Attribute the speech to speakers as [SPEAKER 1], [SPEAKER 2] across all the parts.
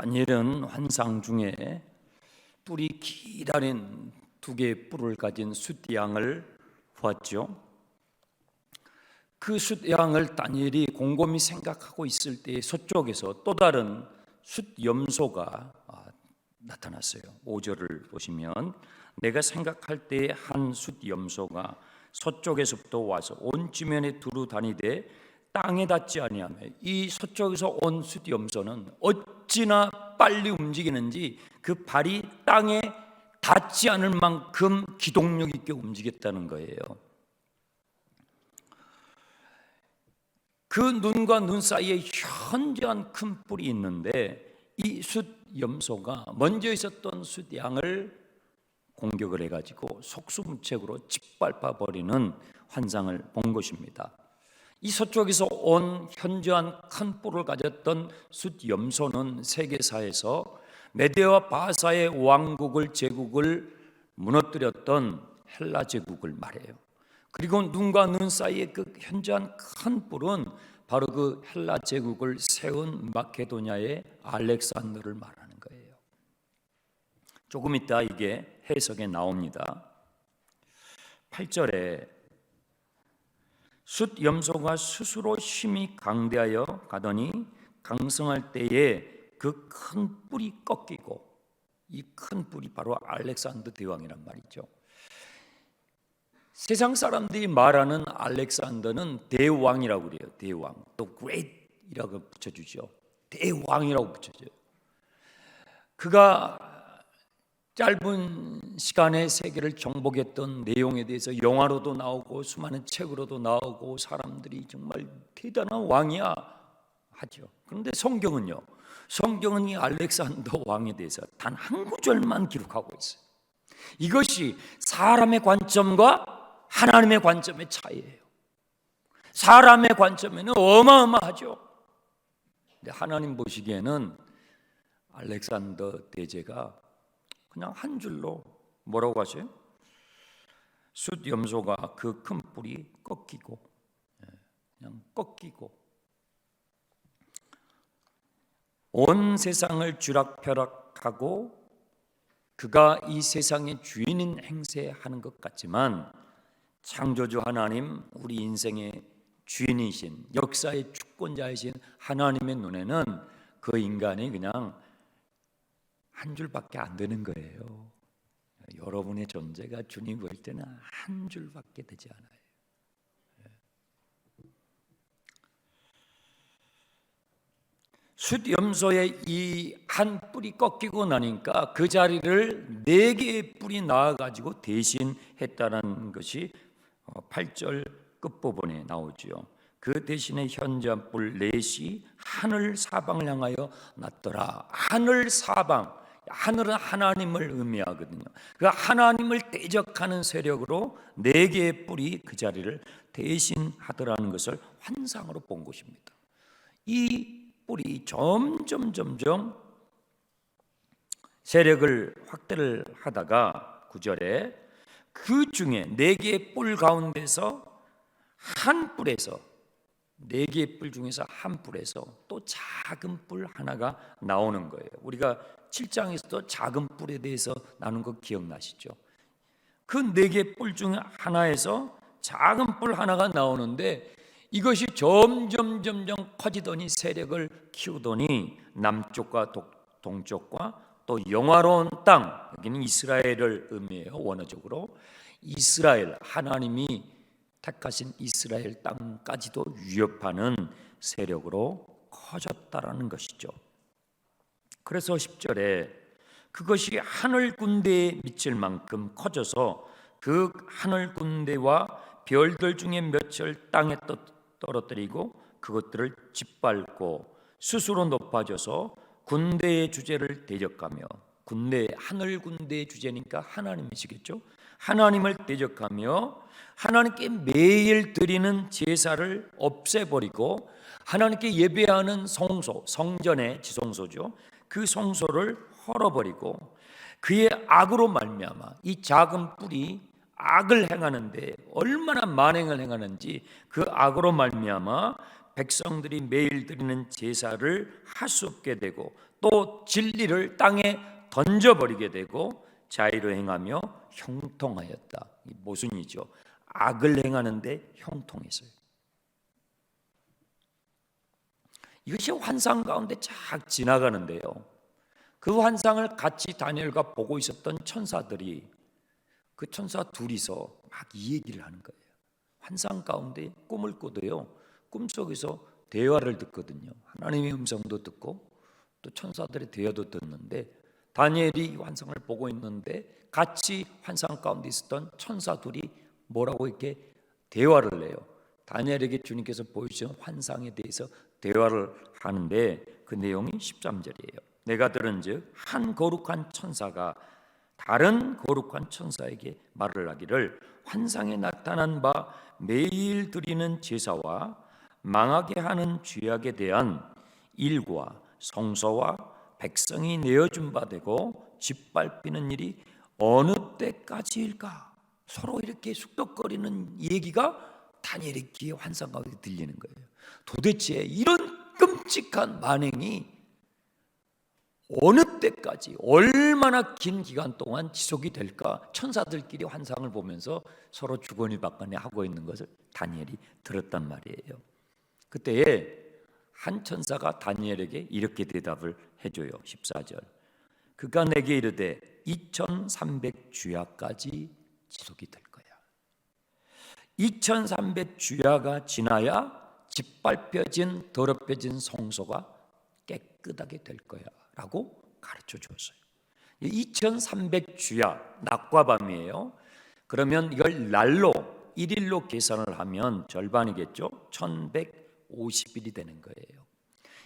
[SPEAKER 1] 다니엘은 환상 중에 뿔이 기다린 두 개의 뿔을 가진 숫양을 보았죠. 그 숫양을 다니엘이 곰곰이 생각하고 있을 때 서쪽에서 또 다른 숫염소가 나타났어요. 5절을 보시면 내가 생각할 때 한 숫염소가 서쪽에서부터 와서 온 지면에 두루 다니되 땅에 닿지 아니하며, 이 서쪽에서 온 숫염소는 어찌나 빨리 움직이는지 그 발이 땅에 닿지 않을 만큼 기동력 있게 움직였다는 거예요. 그 눈과 눈 사이에 현저한 큰 뿔이 있는데 이 숫염소가 먼저 있었던 숫양을 공격을 해가지고 속수무책으로 짓밟아 버리는 환상을 본 것입니다. 이 서쪽에서 온 현저한 큰 뿔을 가졌던 숫염소는 세계사에서 메데와 바사의 왕국을 제국을 무너뜨렸던 헬라 제국을 말해요. 그리고 눈과 눈 사이에 그 현저한 큰 뿔은 바로 그 헬라 제국을 세운 마케도냐의 알렉산더를 말하는 거예요. 조금 이따 이게 해석에 나옵니다. 8절에 숫염소가 스스로 힘이 강대하여 가더니 강성할 때에 그 큰 뿔이 꺾이고, 이 큰 뿔이 바로 알렉산더 대왕이란 말이죠. 세상 사람들이 말하는 알렉산더는 대왕이라고 그래요. 대왕, 또 great이라고 붙여주죠. 대왕이라고 붙여줘요. 그가 짧은 시간에 세계를 정복했던 내용에 대해서 영화로도 나오고 수많은 책으로도 나오고 사람들이 정말 대단한 왕이야 하죠. 그런데 성경은요, 성경은 이 알렉산더 왕에 대해서 단 한 구절만 기록하고 있어요. 이것이 사람의 관점과 하나님의 관점의 차이예요. 사람의 관점에는 어마어마하죠. 근데 하나님 보시기에는 알렉산더 대제가 그냥 한 줄로 뭐라고 하세요? 숫염소가 그 큰 뿔이 꺾이고, 그냥 꺾이고 온 세상을 쥐락펴락하고 그가 이 세상의 주인인 행세하는 것 같지만 창조주 하나님, 우리 인생의 주인이신 역사의 주권자이신 하나님의 눈에는 그 인간이 그냥 한 줄밖에 안 되는 거예요. 여러분의 존재가 주님 볼 때는 한 줄밖에 되지 않아요. 숫염소의 이 한 뿔이 꺾이고 나니까 그 자리를 4개의 뿔이 나와가지고 대신했다는 것이 8절 끝부분에 나오죠. 그 대신에 현저한 뿔 넷이 하늘 사방을 향하여 났더라. 하늘 사방, 하늘은 하나님을 의미하거든요. 그 하나님을 대적하는 세력으로 4개의 뿔이 그 자리를 대신하더라는 것을 환상으로 본 것입니다. 이 뿔이 점점 세력을 확대를 하다가 9절에 그 중에 4개의 뿔 가운데서 한 뿔에서, 4개의 뿔 중에서 한 뿔에서 또 작은 뿔 하나가 나오는 거예요. 우리가 7장에서도 작은 뿔에 대해서 나눈 거 기억나시죠? 그 4개의 뿔 중에 하나에서 작은 뿔 하나가 나오는데 이것이 점점 커지더니 세력을 키우더니 남쪽과 동쪽과 또 영화로운 땅, 여기는 이스라엘을 의미해요. 원어적으로 이스라엘, 하나님이 택하신 이스라엘 땅까지도 위협하는 세력으로 커졌다라는 것이죠. 그래서 10절에 그것이 하늘 군대에 미칠 만큼 커져서 그 하늘 군대와 별들 중에 몇을 땅에 떨어뜨리고 그것들을 짓밟고 스스로 높아져서 군대의 주제를 대적하며, 군대, 하늘 군대의 주제니까 하나님이시겠죠. 하나님을 대적하며 하나님께 매일 드리는 제사를 없애버리고 하나님께 예배하는 성소, 성전의 지성소죠. 그 성소를 헐어버리고 그의 악으로 말미암아 이 작은 뿔이 악을 행하는데 얼마나 만행을 행하는지 그 악으로 말미암아 백성들이 매일 드리는 제사를 할 수 없게 되고 또 진리를 땅에 던져버리게 되고 자의로 행하며 형통하였다. 이 모순이죠. 악을 행하는데 형통했어요. 이것이 환상 가운데 쫙 지나가는데요, 그 환상을 같이 다니엘과 보고 있었던 천사들이, 그 천사 둘이서 막 이 얘기를 하는 거예요. 환상 가운데 꿈을 꾸도요, 꿈속에서 대화를 듣거든요. 하나님의 음성도 듣고 또 천사들의 대화도 듣는데, 다니엘이 이 환상을 보고 있는데 같이 환상 가운데 있었던 천사 둘이 뭐라고 이렇게 대화를 해요. 다니엘에게 주님께서 보여주신 환상에 대해서 대화를 하는데, 그 내용이 13절이에요. 내가 들은즉 한 거룩한 천사가 다른 거룩한 천사에게 말을 하기를, 환상에 나타난 바 매일 드리는 제사와 망하게 하는 죄악에 대한 일과 성소와 백성이 내어준 바 되고 짓밟히는 일이 어느 때까지일까? 서로 이렇게 숙덕거리는 얘기가 다니엘의 귀에 환상 가운데 들리는 거예요. 도대체 이런 끔찍한 만행이 어느 때까지, 얼마나 긴 기간 동안 지속이 될까? 천사들끼리 환상을 보면서 서로 주거니 받거니 하고 있는 것을 다니엘이 들었단 말이에요. 그때에 한 천사가 다니엘에게 이렇게 대답을 해줘요. 14절. 그가 내게 이르되 2300주야까지 지속이 될 거야. 2300주야가 지나야 짓밟혀진 더럽혀진 성소가 깨끗하게 될 거야 라고 가르쳐 줬어요. 2300주야, 낮과 밤이에요. 그러면 이걸 날로, 일일로 계산을 하면 절반이겠죠. 1150일이 되는 거예요.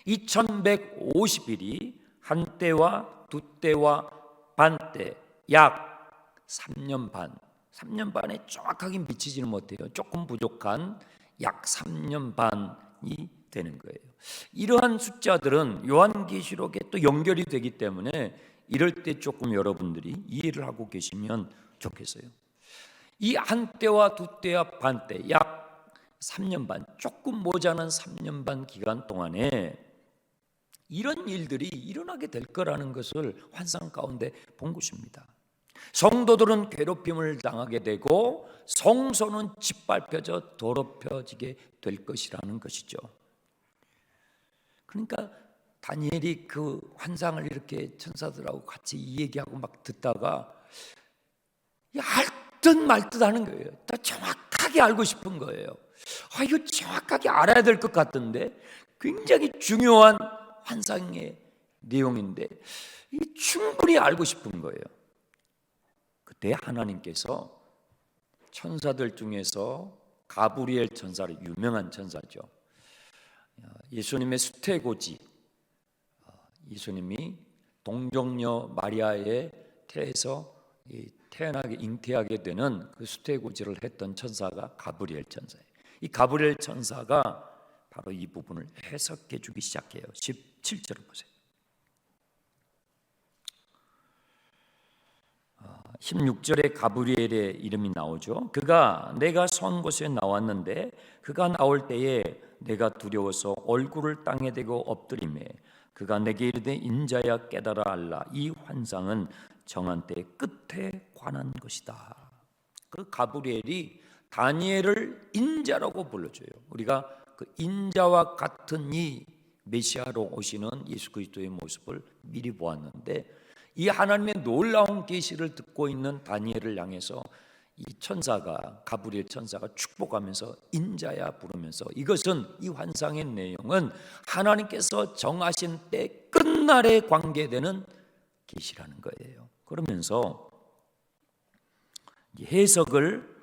[SPEAKER 1] 이 1150일이 한 때와 두 때와 반 때, 약 3년 반, 3년 반에 정확하게 미치지는 못해요. 조금 부족한 약 3년 반이 되는 거예요. 이러한 숫자들은 요한계시록에 또 연결이 되기 때문에 이럴 때 조금 여러분들이 이해를 하고 계시면 좋겠어요. 이 한 때와 두 때와 반 때, 약 3년 반, 조금 모자란 3년 반 기간 동안에 이런 일들이 일어나게 될 거라는 것을 환상 가운데 본 것입니다. 성도들은 괴롭힘을 당하게 되고 성소는 짓밟혀져 더럽혀지게 될 것이라는 것이죠. 그러니까 다니엘이 그 환상을 이렇게 천사들하고 같이 이 얘기하고 막 듣다가 알듯 말듯 하는 거예요. 다 정확하게 알고 싶은 거예요. 이거 정확하게 알아야 될 것 같은데, 굉장히 중요한 환상의 내용인데 충분히 알고 싶은 거예요. 그때 하나님께서 천사들 중에서 가브리엘 천사를, 유명한 천사죠, 예수님의 수태고지, 예수님이 동정녀 마리아의 태에서 태어나게 잉태하게 되는 그 수태고지를 했던 천사가 가브리엘 천사예요. 이 가브리엘 천사가 바로 이 부분을 해석해 주기 시작해요. 17절을 보세요. 16절에 가브리엘의 이름이 나오죠. 그가 내가 선 곳에 나왔는데 그가 나올 때에 내가 두려워서 얼굴을 땅에 대고 엎드리매 그가 내게 이르되 인자야 깨달아 알라. 이 환상은 정한 때의 끝에 관한 것이다. 그 가브리엘이 다니엘을 인자라고 불러줘요. 우리가 그 인자와 같은 이 메시아로 오시는 예수 그리스도의 모습을 미리 보았는데, 이 하나님의 놀라운 계시를 듣고 있는 다니엘을 향해서 이 천사가, 가브리엘 천사가 축복하면서 인자야 부르면서, 이것은, 이 환상의 내용은 하나님께서 정하신 때 끝날에 관계되는 계시라는 거예요. 그러면서 해석을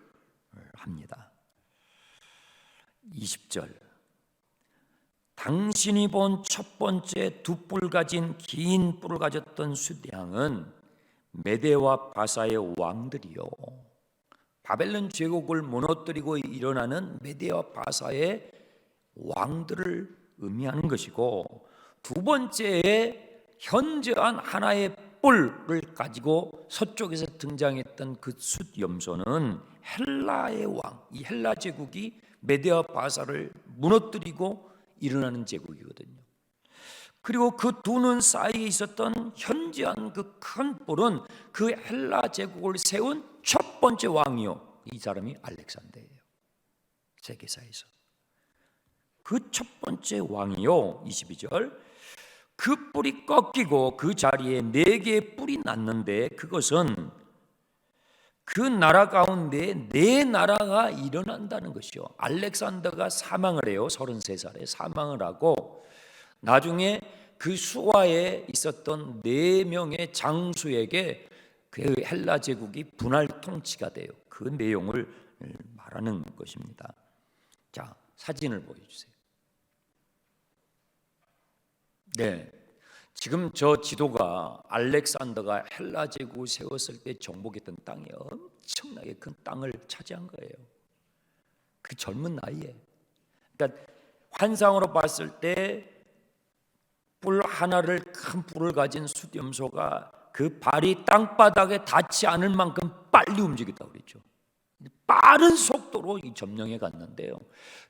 [SPEAKER 1] 합니다. 20절. 당신이 본 첫 번째 두 뿔 가진 긴 뿔을 가졌던 숫양은 메대와 바사의 왕들이요, 바벨론 제국을 무너뜨리고 일어나는 메대와 바사의 왕들을 의미하는 것이고, 두 번째에 현저한 하나의 뿔을 가지고 서쪽에서 등장했던 그 숫염소는 헬라의 왕, 이 헬라 제국이 메대와 바사를 무너뜨리고 일어나는 제국이거든요. 그리고 그 두 눈 사이에 있었던 현저한 그 큰 뿔은 그 헬라 제국을 세운 첫 번째 왕이요, 이 사람이 알렉산더예요. 세계사에서 그 첫 번째 왕이요. 22절, 그 뿔이 꺾이고 그 자리에 네 개의 뿔이 났는데 그것은 그 나라 가운데 네 나라가 일어난다는 것이요. 알렉산더가 사망을 해요. 33살에 사망을 하고 나중에 그 수하에 있었던 네 명의 장수에게 그 헬라 제국이 분할 통치가 돼요. 그 내용을 말하는 것입니다. 자, 사진을 보여주세요. 네, 지금 저 지도가 알렉산더가 헬라 제국을 세웠을 때 정복했던 땅이 엄청나게 큰 땅을 차지한 거예요. 그 젊은 나이에. 그러니까 환상으로 봤을 때 뿔 하나를, 큰 뿔을 가진 숫염소가 그 발이 땅바닥에 닿지 않을 만큼 빨리 움직였다고 그랬죠. 빠른 속도로 점령해 갔는데요,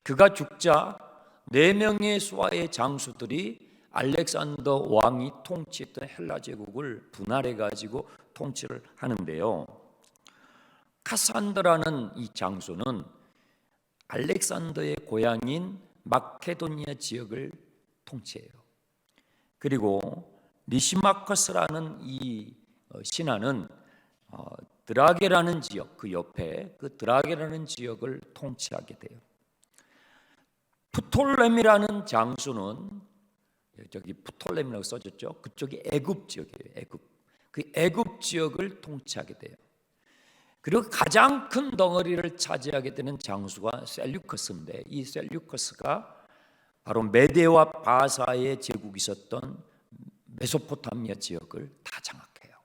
[SPEAKER 1] 그가 죽자 네 명의 수하의 장수들이 알렉산더 왕이 통치했던 헬라 제국을 분할해 가지고 통치를 하는데요, 카산드라는 이 장수는 알렉산더의 고향인 마케도니아 지역을 통치해요. 그리고 리시마커스라는 이 신하는 드라게라는 지역, 그 옆에 그 드라게라는 지역을 통치하게 돼요. 프톨레미라는 장수는, 저기 프톨레미라고 써졌죠, 그쪽이 애굽 지역이에요. 애굽. 그 애굽 지역을 통치하게 돼요. 그리고 가장 큰 덩어리를 차지하게 되는 장수가 셀류커스인데, 이 셀류커스가 바로 메데와 바사의 제국이 있었던 메소포타미아 지역을 다 장악해요.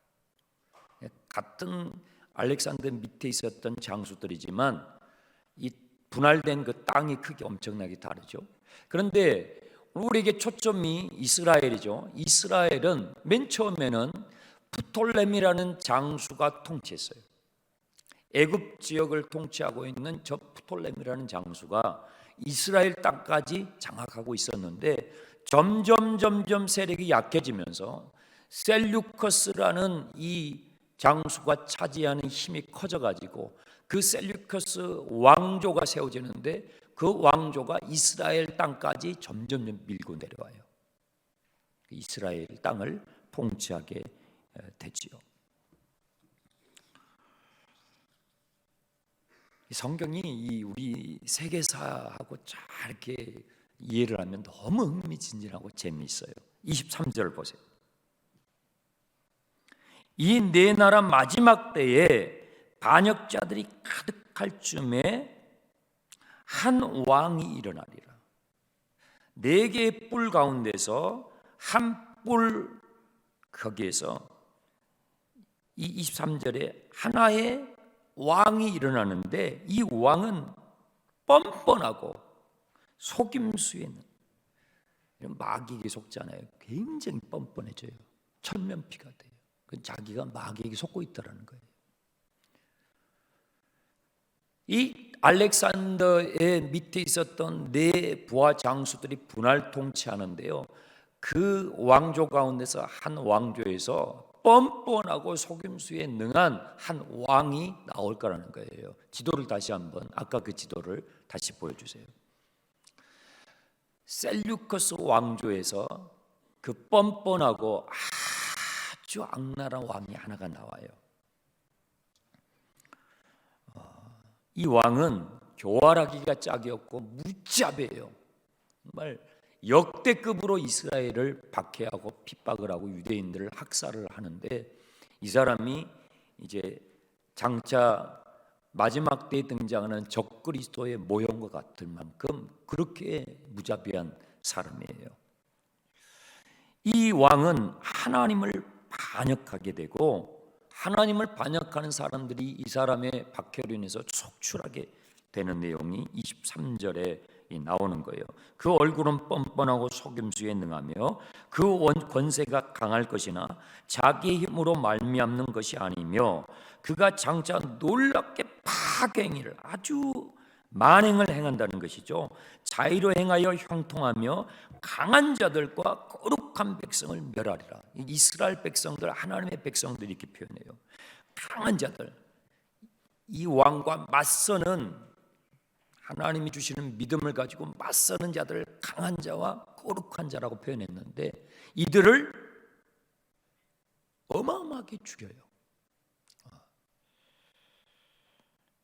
[SPEAKER 1] 같은 알렉산더 밑에 있었던 장수들이지만 이 분할된 그 땅이 크게 엄청나게 다르죠. 그런데 우리에게 초점이 이스라엘이죠. 이스라엘은 맨 처음에는 프톨레미라는 장수가 통치했어요. 애굽 지역을 통치하고 있는 저 프톨레미라는 장수가 이스라엘 땅까지 장악하고 있었는데 점점 세력이 약해지면서 셀류커스라는 이 장수가 차지하는 힘이 커져가지고 그 셀류커스 왕조가 세워지는데 그 왕조가 이스라엘 땅까지 점점 밀고 내려와요. 이스라엘 땅을 통치하게 되지요. 성경이 우리 세계사하고 잘 이렇게 이해를 하면 너무 흥미진진하고 재미있어요. 23절 보세요. 이 네 나라 마지막 때에 반역자들이 가득할 쯤에 한 왕이 일어나리라. 네 개의 뿔 가운데서 한 뿔, 거기에서 이 23절에 하나의 왕이 일어나는데 이 왕은 뻔뻔하고 속임수에 있는, 마귀에게 속잖아요. 굉장히 뻔뻔해져요. 천면피가 돼요. 자기가 마귀에게 속고 있다라는 거예요. 이 알렉산더의 밑에 있었던 네 부하 장수들이 분할 통치하는데요, 그 왕조 가운데서 한 왕조에서 뻔뻔하고 속임수에 능한 한 왕이 나올 거라는 거예요. 지도를 다시 한번, 아까 그 지도를 다시 보여주세요. 셀류커스 왕조에서 그 뻔뻔하고 아주 악랄한 왕이 하나가 나와요. 이 왕은 교활하기가 짝이 없고 무자비해요. 정말 역대급으로 이스라엘을 박해하고 핍박을 하고 유대인들을 학살을 하는데, 이 사람이 이제 장차 마지막 때에 등장하는 적그리스도의 모형과 같을 만큼 그렇게 무자비한 사람이에요. 이 왕은 하나님을 반역하게 되고, 하나님을 반역하는 사람들이 이 사람의 박해로 인해서 속출하게 되는 내용이 23절에 나오는 거예요. 그 얼굴은 뻔뻔하고 속임수에 능하며 그 권세가 강할 것이나 자기의 힘으로 말미암는 것이 아니며 그가 장차 놀랍게 파괴행위를, 아주 만행을 행한다는 것이죠. 자의로 행하여 형통하며 강한 자들과 거룩한 백성을 멸하리라. 이스라엘 백성들, 하나님의 백성들이 이렇게 표현해요. 강한 자들, 이 왕과 맞서는, 하나님이 주시는 믿음을 가지고 맞서는 자들, 강한 자와 거룩한 자라고 표현했는데 이들을 어마어마하게 죽여요.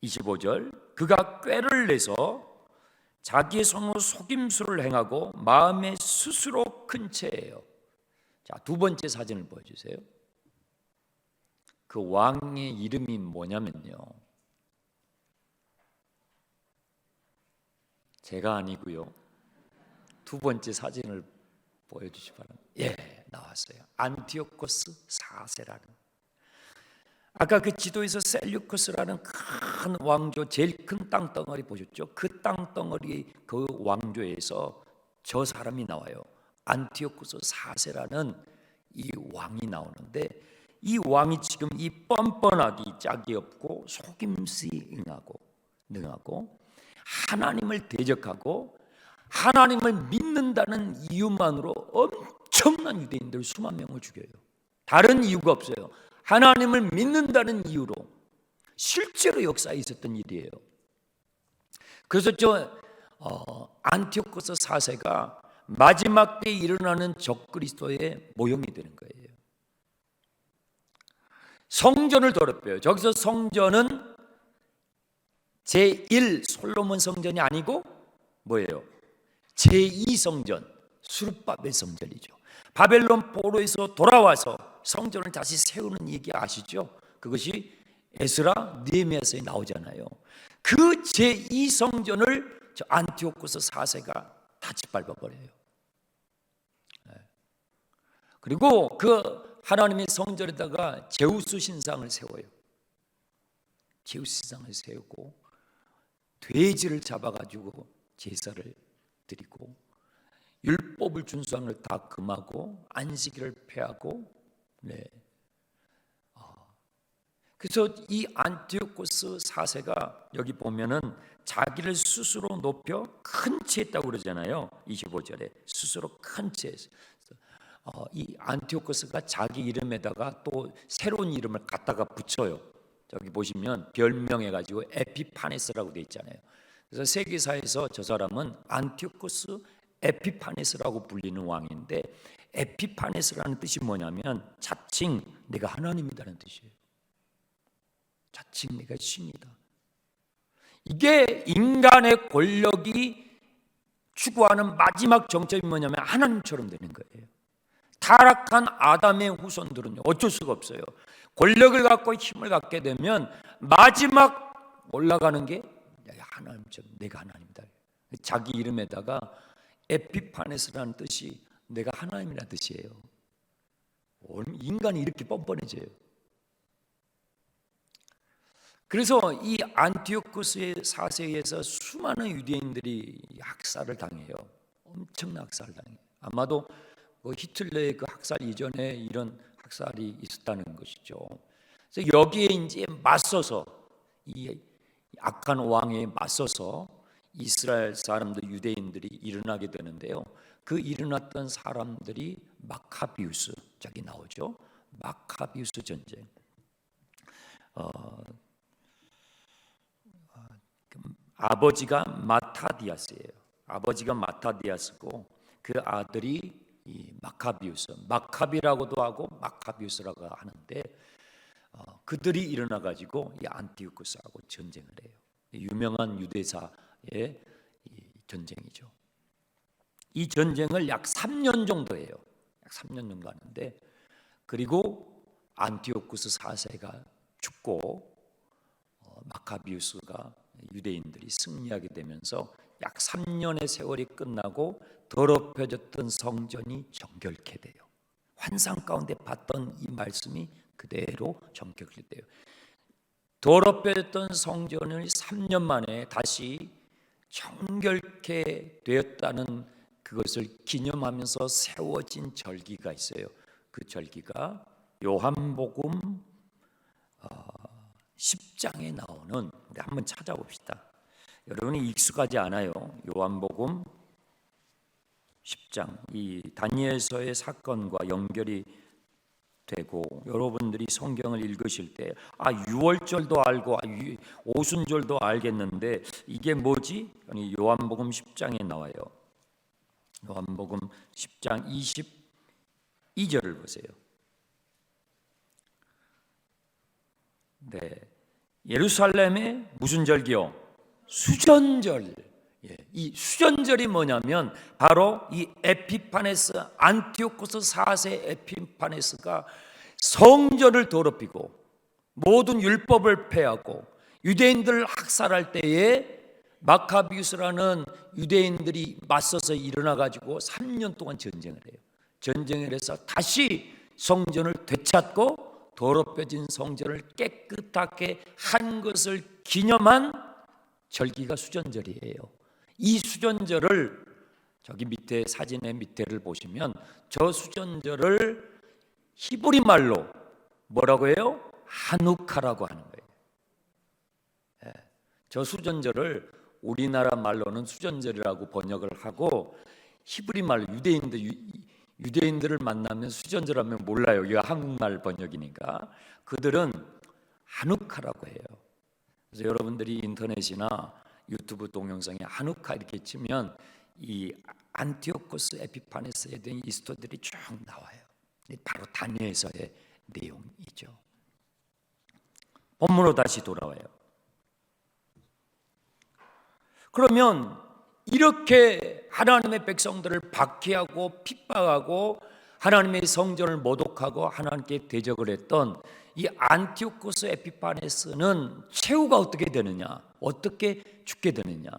[SPEAKER 1] 25절, 그가 꾀를 내서 자기의 손으로 속임수를 행하고 마음에 스스로 큰 채예요. 자, 두 번째 사진을 보여주세요. 그 왕의 이름이 뭐냐면요, 제가 아니고요, 두 번째 사진을 보여주시 바랍니다. 예, 나왔어요. 안티오코스 4세라는, 아까 그 지도에서 셀류커스라는 큰 왕조, 제일 큰 땅덩어리 보셨죠? 그 땅덩어리, 그 왕조에서 저 사람이 나와요. 안티오코스 4세라는 이 왕이 나오는데, 이 왕이 지금 이 뻔뻔하기 짝이 없고 속임수 능하고 하나님을 대적하고 하나님을 믿는다는 이유만으로 엄청난 유대인들 수만 명을 죽여요. 다른 이유가 없어요. 하나님을 믿는다는 이유로, 실제로 역사에 있었던 일이에요. 그래서 안티오코스 4세가 마지막 때에 일어나는 적그리스도의 모형이 되는 거예요. 성전을 더럽혀요. 저기서 성전은 제1 솔로몬 성전이 아니고 뭐예요? 제2 성전, 수르바벨 성전이죠. 바벨론 포로에서 돌아와서 성전을 다시 세우는 얘기 아시죠? 그것이 에스라, 느헤미야서에 나오잖아요. 그 제2 성전을 저 안티오코스 4세가 다 짓밟아 버려요. 그리고 그 하나님의 성전에다가 제우스 신상을 세워요. 제우스 신상을 세우고 돼지를 잡아가지고 제사를 드리고 율법을 준수하는 걸 다 금하고 안식일을 폐하고, 그래서 이 안티오코스 4세가 여기 보면은 자기를 스스로 높여 큰 채 했다고 그러잖아요. 25절에 스스로 큰 채. 이 안티오코스가 자기 이름에다가 또 새로운 이름을 갖다가 붙여요. 저기 보시면 별명해가지고 에피파네스라고 돼 있잖아요. 그래서 세계사에서 저 사람은 안티오코스 에피파네스라고 불리는 왕인데, 에피파네스라는 뜻이 뭐냐면 자칭 내가 하나님이다는 뜻이에요. 자칭 내가 신이다. 이게 인간의 권력이 추구하는 마지막 정점이 뭐냐면 하나님처럼 되는 거예요. 타락한 아담의 후손들은 어쩔 수가 없어요. 권력을 갖고 힘을 갖게 되면 마지막 올라가는 게 하나님처럼 내가 하나님이다. 자기 이름에다가 에피파네스라는 뜻이 내가 하나님이라는 뜻이에요. 인간이 이렇게 뻔뻔해져요. 그래서 이 안티오코스의 4세에서 수많은 유대인들이 학살을 당해요. 엄청난 학살을 당해요. 아마도 히틀러의 그 학살 이전에 이런 학살이 있었다는 것이죠. 그래서 여기에 이제 맞서서, 이 악한 왕에 맞서서 이스라엘 사람들, 유대인들이 일어나게 되는데요. 그 일어났던 사람들이 마카비우스, 저기 나오죠. 마카비우스 전쟁. 아버지가 마타디아스예요. 아버지가 마타디아스고 그 아들이 이 마카비우스, 마카비라고도 하고 마카비우스라고 하는데, 그들이 일어나 가지고 이 안티오코스하고 전쟁을 해요. 유명한 유대사의 이 전쟁이죠. 이 전쟁을 약 3년 정도 해요. 약 3년 정도 하는데, 그리고 안티오코스 4세가 죽고 마카비우스가, 유대인들이 승리하게 되면서 약 3년의 세월이 끝나고 더럽혀졌던 성전이 정결케 돼요. 환상 가운데 봤던 이 말씀이 그대로 정결케 돼요. 더럽혀졌던 성전을 3년 만에 다시 정결케 되었다는 그것을 기념하면서 세워진 절기가 있어요. 그 절기가 요한복음 10장에 나오는, 우리 한번 찾아봅시다. 여러분이 익숙하지 않아요. 요한복음 10장, 이 다니엘서의 사건과 연결이 되고 여러분들이 성경을 읽으실 때 유월절도 알고 오순절도 알겠는데 이게 뭐지? 아니, 요한복음 10장에 나와요. 요한복음 10장 22절을 보세요. 네, 예루살렘의 무슨 절기요? 수전절. 이 수전절이 뭐냐면 바로 이 에피파네스, 안티오코스 4세 에피파네스가 성전을 더럽히고 모든 율법을 폐하고 유대인들을 학살할 때에 마카비우스라는 유대인들이 맞서서 일어나 가지고 3년 동안 전쟁을 해요. 전쟁을 해서 다시 성전을 되찾고 더럽혀진 성전을 깨끗하게 한 것을 기념한 절기가 수전절이에요. 이 수전절을 저기 밑에 사진의 밑에를 보시면 저 수전절을 히브리 말로 뭐라고 해요? 하누카라고 하는 거예요. 저 수전절을 우리나라 말로는 수전절이라고 번역을 하고 히브리 말로 유대인들을 만나면 수전절하면 몰라요. 이거 한국말 번역이니까 그들은 하누카라고 해요. 그래서 여러분들이 인터넷이나 유튜브 동영상에 하누카 이렇게 치면 이 안티오코스 에피파네스에 대한 이스토들이 쭉 나와요. 바로 다니엘서의 내용이죠. 본문으로 다시 돌아와요. 그러면 이렇게 하나님의 백성들을 박해하고 핍박하고 하나님의 성전을 모독하고 하나님께 대적을 했던 이 안티오코스 에피파네스는 최후가 어떻게 되느냐? 어떻게 죽게 되느냐?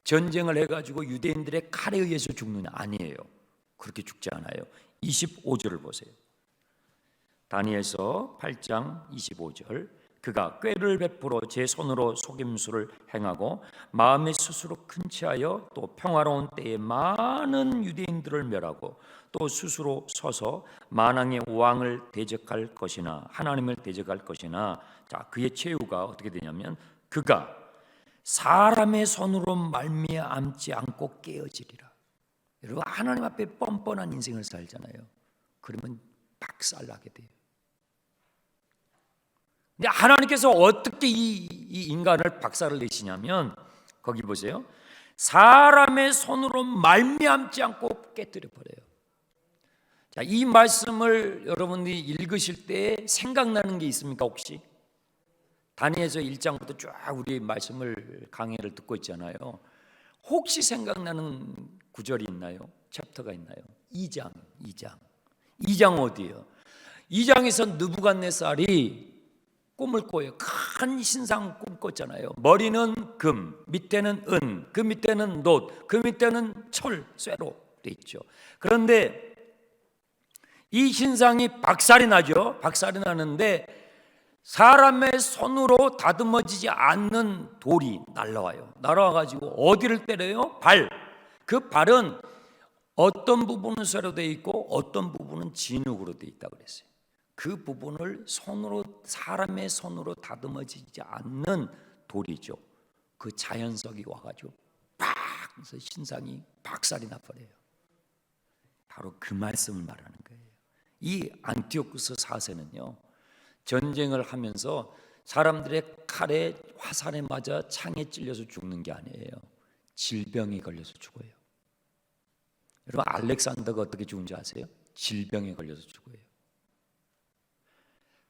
[SPEAKER 1] 전쟁을 해가지고 유대인들의 칼에 의해서 죽느냐? 아니에요. 그렇게 죽지 않아요. 25절을 보세요. 다니엘서 8장 25절. 그가 꾀를 베풀어 제 손으로 속임수를 행하고 마음에 스스로 큰치하여 또 평화로운 때에 많은 유대인들을 멸하고 또 스스로 서서 만왕의 왕을 대적할 것이나 하나님을 대적할 것이나 자 그의 최후가 어떻게 되냐면 그가 사람의 손으로 말미암지 않고 깨어지리라. 여러분 하나님 앞에 뻔뻔한 인생을 살잖아요. 그러면 박살나게 돼요. 근데 하나님께서 어떻게 이 인간을 박살을 내시냐면 거기 보세요. 사람의 손으로 말미암지 않고 깨뜨려 버려요. 자, 이 말씀을 여러분들이 읽으실 때 생각나는 게 있습니까 혹시? 다니엘서 1장부터 쫙 우리 말씀을 강해를 듣고 있잖아요. 혹시 생각나는 구절이 있나요? 챕터가 있나요? 2장 어디예요? 2장에서 느부갓네살이 꿈을 꿔요. 큰 신상 꿈 꿨잖아요. 머리는 금, 밑에는 은, 그 밑에는 놋, 그 밑에는 철, 쇠로 돼 있죠. 그런데 이 신상이 박살이 나죠. 박살이 나는데 사람의 손으로 다듬어지지 않는 돌이 날라와요. 날아와가지고 어디를 때려요? 발. 그 발은 어떤 부분은 쇠로 돼 있고 어떤 부분은 진흙으로 돼 있다고 그랬어요. 그 부분을 사람의 손으로 다듬어지지 않는 돌이죠. 그 자연석이 와가지고 팍 해서 신상이 박살이 나버려요. 바로 그 말씀을 말하는 거예요. 이 안티오쿠스 4세는요 전쟁을 하면서 사람들의 칼에 화살에 맞아 창에 찔려서 죽는 게 아니에요. 질병에 걸려서 죽어요. 여러분 알렉산더가 어떻게 죽은지 아세요? 질병에 걸려서 죽어요.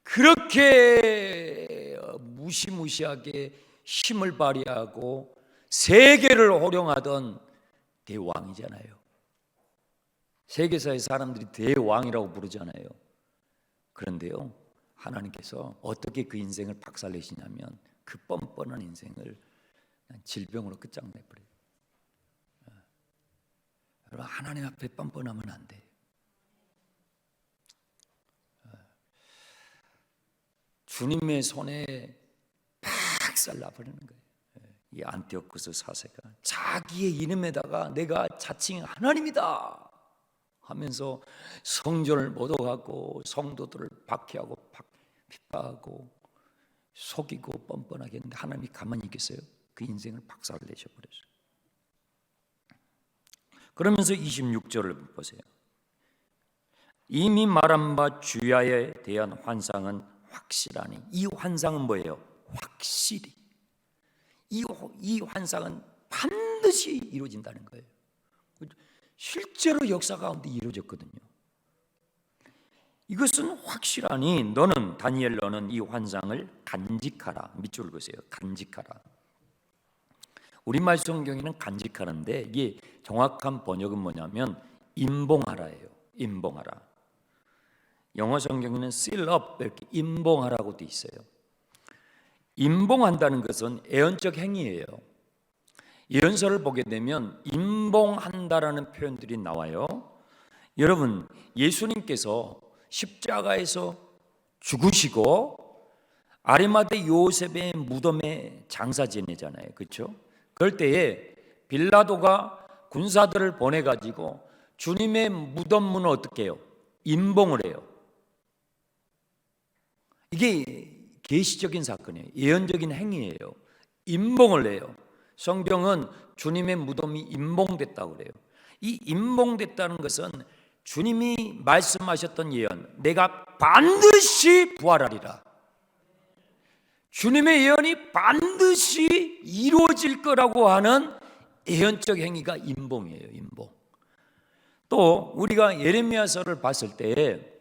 [SPEAKER 1] 그렇게 무시무시하게 힘을 발휘하고 세계를 호령하던 대왕이잖아요. 세계사의 사람들이 대왕이라고 부르잖아요. 그런데요 하나님께서 어떻게 그 인생을 박살내시냐면 그 뻔뻔한 인생을 질병으로 끝장내버려요. 여러분 하나님 앞에 뻔뻔하면 안 돼요. 주님의 손에 박살나버리는 거예요. 이 안티오쿠스 4세가 자기의 이름에다가 내가 자칭 하나님이다 하면서 성전을 모독하고 성도들을 박해하고 핍박하고 속이고 뻔뻔하게 했는데 하나님이 가만히 있겠어요? 그 인생을 박살내셔버렸어요. 그러면서 26절을 보세요. 이미 말한 바 주야에 대한 환상은 확실하니. 이 환상은 뭐예요? 확실히. 이 환상은 반드시 이루어진다는 거예요. 실제로 역사 가운데 이루어졌거든요. 이것은 확실하니 너는, 다니엘, 너는 이 환상을 간직하라. 밑줄 보세요. 간직하라. 우리말 성경에는 간직하는데 이게 정확한 번역은 뭐냐면 임봉하라예요. 임봉하라. 영어 성경에는 seal up, 이렇게 임봉하라고 돼 있어요. 임봉한다는 것은 애언적 행위예요. 예언서를 보게 되면 임봉한다라는 표현들이 나와요. 여러분, 예수님께서 십자가에서 죽으시고 아리마대 요셉의 무덤에 장사 지내잖아요. 그렇죠? 그럴 때에 빌라도가 군사들을 보내가지고 주님의 무덤 문을 어떻게 해요? 임봉을 해요. 이게 계시적인 사건이에요. 예언적인 행위예요. 임봉을 해요. 성경은 주님의 무덤이 임봉됐다고 그래요. 이 임봉됐다는 것은 주님이 말씀하셨던 예언, 내가 반드시 부활하리라. 주님의 예언이 반드시 이루어질 거라고 하는 예언적 행위가 임봉이에요. 임봉. 또 우리가 예레미야서를 봤을 때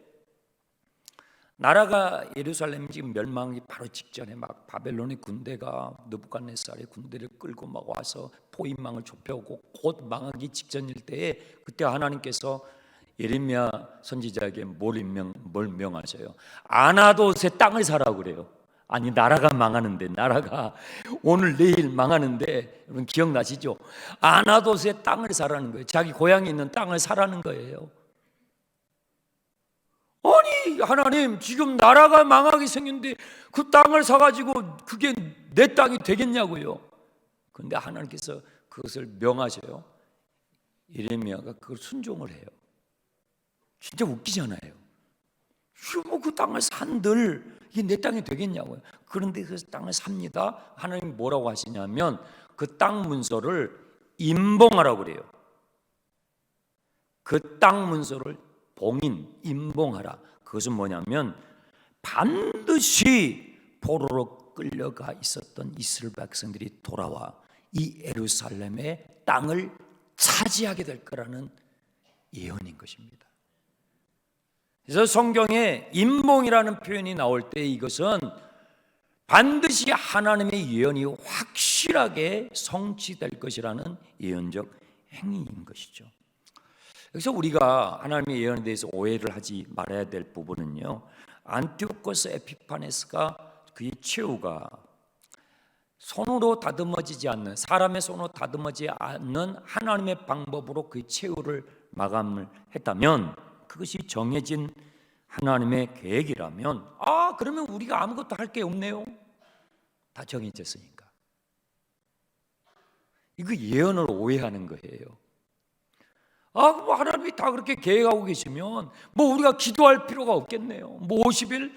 [SPEAKER 1] 나라가 예루살렘 지금 멸망이 바로 직전에 막 바벨론의 군대가 느부갓네살의 군대를 끌고 막 와서 포위망을 좁혀오고 곧 망하기 직전일 때에 그때 하나님께서 예레미야 선지자에게 뭘 명하셔요? 아나돗의 땅을 사라고 그래요. 아니, 나라가 망하는데, 나라가 오늘 내일 망하는데, 여러분 기억나시죠? 아나돗의 땅을 사라는 거예요. 자기 고향에 있는 땅을 사라는 거예요. 아니, 하나님, 지금 나라가 망하게 생겼는데 그 땅을 사가지고 그게 내 땅이 되겠냐고요. 그런데 하나님께서 그것을 명하셔요. 예레미야가 그걸 순종을 해요. 진짜 웃기잖아요. 뭐 그 땅을 산들 이게 내 땅이 되겠냐고요. 그런데 그 땅을 삽니다. 하나님 뭐라고 하시냐면 그 땅 문서를 임봉하라고 그래요. 그 땅 문서를 봉인, 임봉하라. 그것은 뭐냐면 반드시 포로로 끌려가 있었던 이스라엘 백성들이 돌아와 이 예루살렘의 땅을 차지하게 될 거라는 예언인 것입니다. 그래서 성경에 임봉이라는 표현이 나올 때 이것은 반드시 하나님의 예언이 확실하게 성취될 것이라는 예언적 행위인 것이죠. 여기서 우리가 하나님의 예언에 대해서 오해를 하지 말아야 될 부분은요, 안티오코스 에피파네스가 그의 최후가 손으로 다듬어지지 않는, 사람의 손으로 다듬어지지 않는 하나님의 방법으로 그의 최후를 마감을 했다면, 그것이 정해진 하나님의 계획이라면, 그러면 우리가 아무것도 할 게 없네요. 다 정해졌으니까. 이거 예언을 오해하는 거예요. 뭐 하나님이 다 그렇게 계획하고 계시면 뭐 우리가 기도할 필요가 없겠네요. 뭐 50일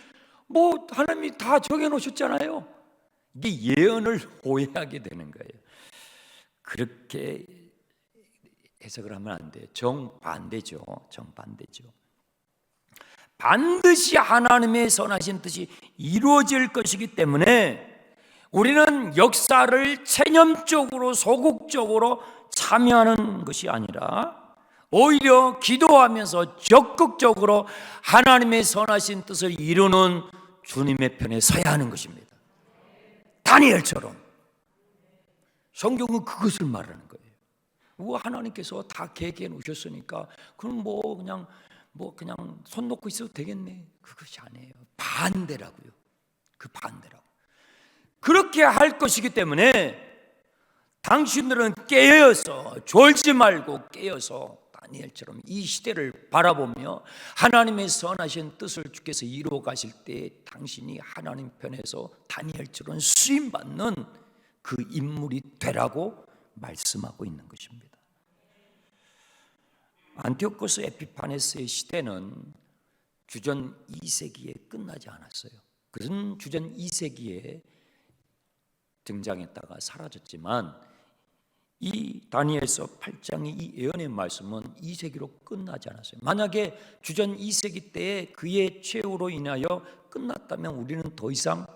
[SPEAKER 1] 뭐 하나님이 다 정해 놓으셨잖아요. 이게 예언을 오해하게 되는 거예요. 그렇게 해석을 하면 안 돼요. 정반대죠. 정반대죠. 반드시 하나님의 선하신 뜻이 이루어질 것이기 때문에 우리는 역사를 체념적으로 소극적으로 참여하는 것이 아니라 오히려 기도하면서 적극적으로 하나님의 선하신 뜻을 이루는 주님의 편에 서야 하는 것입니다. 다니엘처럼. 성경은 그것을 말하는 거예요. 하나님께서 다 계획해 놓으셨으니까 그럼 그냥 손 놓고 있어도 되겠네. 그것이 아니에요. 반대라고요. 그 반대라고. 그렇게 할 것이기 때문에 당신들은 깨어서, 졸지 말고 깨어서 다니엘처럼 이 시대를 바라보며 하나님의 선하신 뜻을 주께서 이루어 가실 때 당신이 하나님 편에서 다니엘처럼 쓰임받는 그 인물이 되라고 말씀하고 있는 것입니다. 안티오코스 에피파네스의 시대는 주전 2세기에 끝나지 않았어요. 그것은 주전 2세기에 등장했다가 사라졌지만 이 다니엘서 8장의 이 예언의 말씀은 2세기로 끝나지 않았어요. 만약에 주전 2세기 때에 그의 최후로 인하여 끝났다면 우리는 더 이상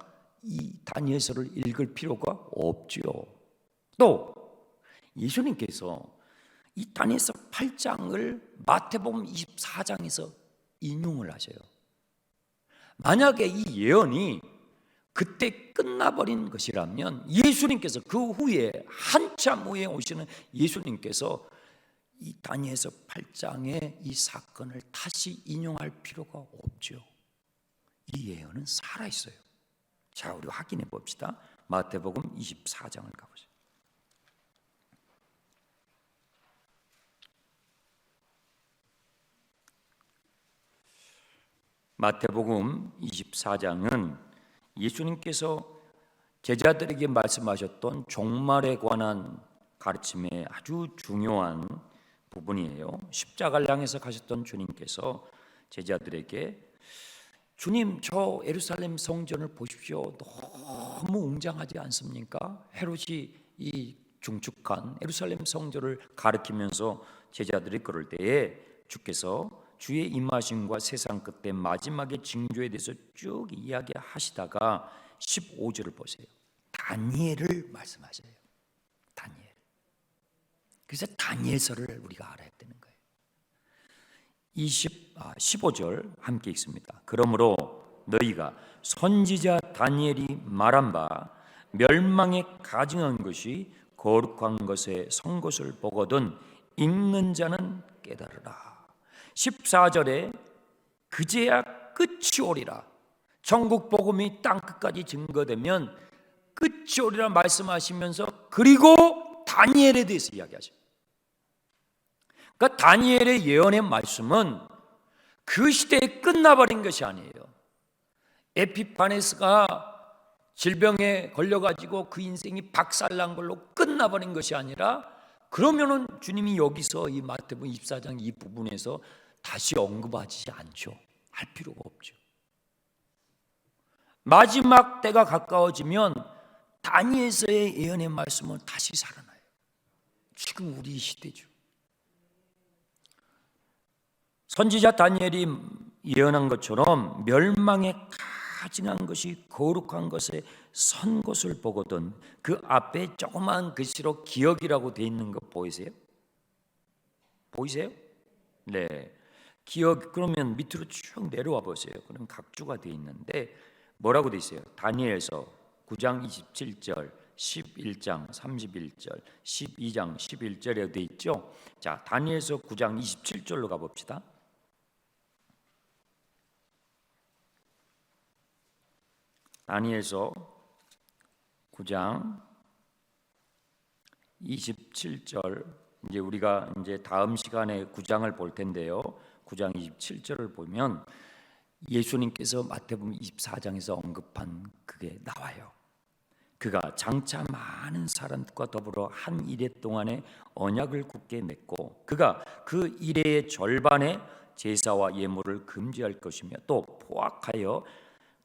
[SPEAKER 1] 이 다니엘서를 읽을 필요가 없지요. 또 예수님께서 이 다니엘서 8장을 마태복음 24장에서 인용을 하셔요. 만약에 이 예언이 그때 끝나버린 것이라면 예수님께서 그 후에 한참 후에 오시는 예수님께서 이 다니엘서 8장의 이 사건을 다시 인용할 필요가 없죠. 이 예언은 살아있어요. 자, 우리 확인해 봅시다. 마태복음 24장을 가보죠. 마태복음 24장은 예수님께서 제자들에게 말씀하셨던 종말에 관한 가르침의 아주 중요한 부분이에요. 십자가를 향해서 가셨던 주님께서 제자들에게 주님, 저 예루살렘 성전을 보십시오. 너무 웅장하지 않습니까? 헤롯이 이 중축한 예루살렘 성전을 가리키면서 제자들이 그럴 때에 주께서 주의 임하심과 세상 끝에 마지막의 징조에 대해서 쭉 이야기하시다가 15절을 보세요. 다니엘을 말씀하셔요. 다니엘. 그래서 다니엘서를 우리가 알아야 되는 거예요. 15절 함께 읽습니다. 그러므로 너희가 선지자 다니엘이 말한 바 멸망에 가증한 것이 거룩한 것에 선 것을 보거든 읽는 자는 깨달으라. 14절에 그제야 끝이 오리라. 전국 복음이 땅 끝까지 증거되면 끝이 오리라 말씀하시면서 그리고 다니엘에 대해서 이야기하죠. 그러니까 다니엘의 예언의 말씀은 그 시대에 끝나버린 것이 아니에요. 에피파네스가 질병에 걸려가지고 그 인생이 박살난 걸로 끝나버린 것이 아니라 그러면은 주님이 여기서 이 마태복음 24장 이 부분에서 다시 언급하지 않죠. 할 필요가 없죠. 마지막 때가 가까워지면 다니엘서의 예언의 말씀은 다시 살아나요. 지금 우리 시대죠. 선지자 다니엘이 예언한 것처럼 멸망에 가증한 것이 거룩한 것에 선 것을 보거든 그 앞에 조그마한 글씨로 기억이라고 돼 있는 거 보이세요? 보이세요? 네. 기억, 그러면 밑으로 쭉 내려와 보세요. 그럼 각주가 돼 있는데 뭐라고 돼 있어요? 다니엘서 9장 27절, 11장 31절, 12장 11절에 돼 있죠. 자, 다니엘서 9장 27절로 가봅시다. 다니엘서 9장 27절, 이제 우리가 이제 다음 시간에 9장을 볼 텐데요. 9장 27절을 보면 예수님께서 마태복음 24장에서 언급한 그게 나와요. 그가 장차 많은 사람들과 더불어 한 이레 동안에 언약을 굳게 맺고 그가 그 이레의 절반에 제사와 예물을 금지할 것이며 또 포악하여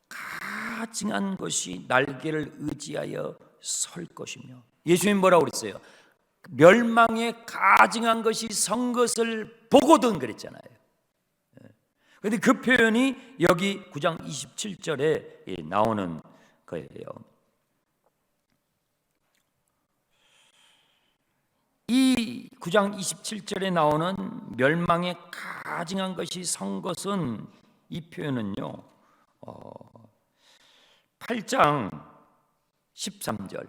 [SPEAKER 1] 가증한 것이 날개를 의지하여 설 것이며 예수님 뭐라고 그랬어요? 멸망에 가증한 것이 선 것을 보거든 그랬잖아요. 그런데 그 표현이 여기 9장 27절에 나오는 거예요. 이 9장 27절에 나오는 멸망에 가증한 것이 선 것은 이 표현은요 8장 13절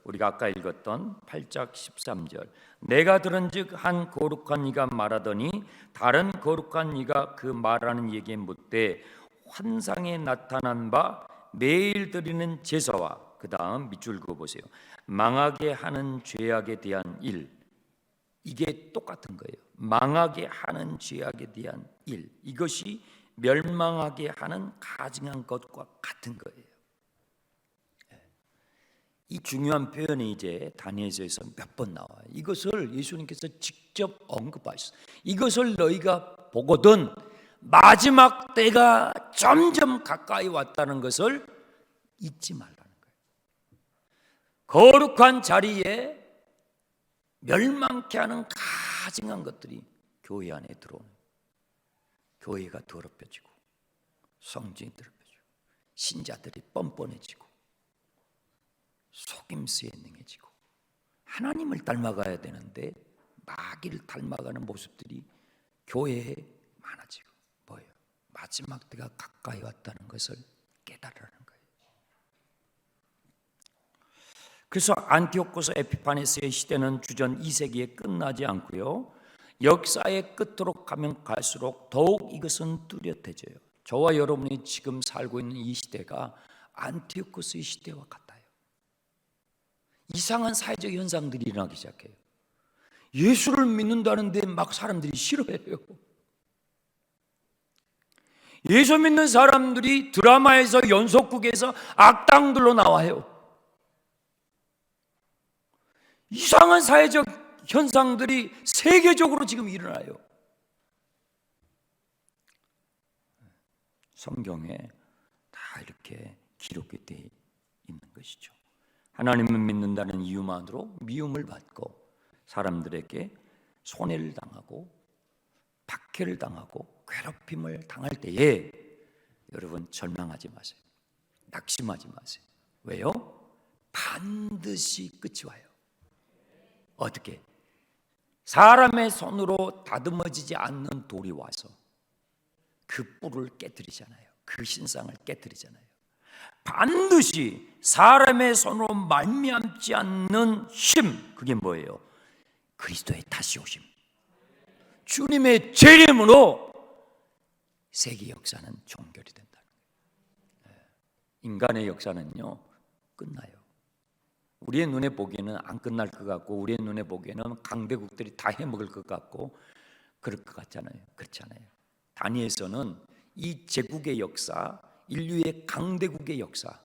[SPEAKER 1] 우리가 아까 읽었던 8장 13절 내가 들은즉 한 거룩한 이가 말하더니 다른 거룩한 이가 그 말하는 이에게 묻되 환상에 나타난 바 매일 드리는 제사와 그 다음 밑줄 그어보세요. 망하게 하는 죄악에 대한 일, 이게 똑같은 거예요. 망하게 하는 죄악에 대한 일, 이것이 멸망하게 하는 가증한 것과 같은 거예요. 이 중요한 표현이 이제 다니엘서에서 몇 번 나와요. 이것을 예수님께서 직접 언급하셨어요. 이것을 너희가 보거든 마지막 때가 점점 가까이 왔다는 것을 잊지 말라는 거예요. 거룩한 자리에 멸망케 하는 가증한 것들이 교회 안에 들어오는, 교회가 더럽혀지고 성전이 더럽혀지고 신자들이 뻔뻔해지고 속임수에 능해지고 하나님을 닮아가야 되는데 마귀를 닮아가는 모습들이 교회에 많아지고, 뭐예요? 마지막 때가 가까이 왔다는 것을 깨달으라는 거예요. 그래서 안티오코스 에피파네스의 시대는 주전 2세기에 끝나지 않고요, 역사의 끝으로 가면 갈수록 더욱 이것은 뚜렷해져요. 저와 여러분이 지금 살고 있는 이 시대가 안티오코스의 시대와 같아요. 이상한 사회적 현상들이 일어나기 시작해요. 예수를 믿는다는데 막 사람들이 싫어해요. 예수 믿는 사람들이 드라마에서, 연속극에서 악당들로 나와요. 이상한 사회적 현상들이 세계적으로 지금 일어나요. 성경에 다 이렇게 기록이 되어 있는 것이죠. 하나님을 믿는다는 이유만으로 미움을 받고 사람들에게 손해를 당하고 박해를 당하고 괴롭힘을 당할 때에 여러분 절망하지 마세요. 낙심하지 마세요. 왜요? 반드시 끝이 와요. 어떻게? 사람의 손으로 다듬어지지 않는 돌이 와서 그 뿔을 깨뜨리잖아요. 그 신상을 깨뜨리잖아요. 반드시 사람의 손으로 말미암지 않는 힘, 그게 뭐예요? 그리스도의 다시 오심, 주님의 재림으로 세계 역사는 종결이 된다. 인간의 역사는요 끝나요. 우리의 눈에 보기에는 안 끝날 것 같고, 우리의 눈에 보기에는 강대국들이 다 해먹을 것 같고 그럴 것 같잖아요. 그렇지 않아요. 다니엘서는 이 제국의 역사, 인류의 강대국의 역사,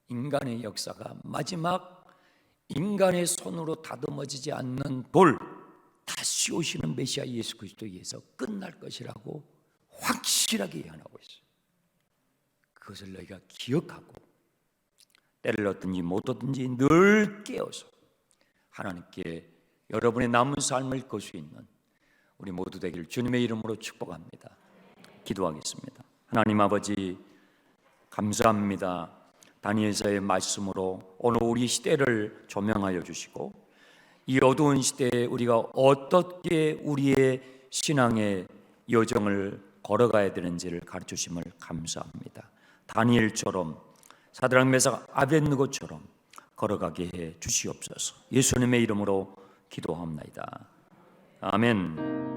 [SPEAKER 1] 인간의 역사가 마지막 인간의 손으로 다듬어지지 않는 돌, 다시 오시는 메시아 예수 그리스도에 의해서 끝날 것이라고 확실하게 예언하고 있어요. 그것을 너희가 기억하고 때를 얻든지 못 얻든지 늘 깨어서 하나님께 여러분의 남은 삶을 걸 수 있는 우리 모두 되기를 주님의 이름으로 축복합니다. 기도하겠습니다. 하나님 아버지, 감사합니다. 다니엘서의 말씀으로 오늘 우리 시대를 조명하여 주시고, 이 어두운 시대에 우리가 어떻게 우리의 신앙의 여정을 걸어가야 되는지를 가르쳐 주심을 감사합니다. 다니엘처럼, 사드락 메삭 아벳느고처럼 걸어가게 해 주시옵소서. 예수님의 이름으로 기도합니다. 아멘.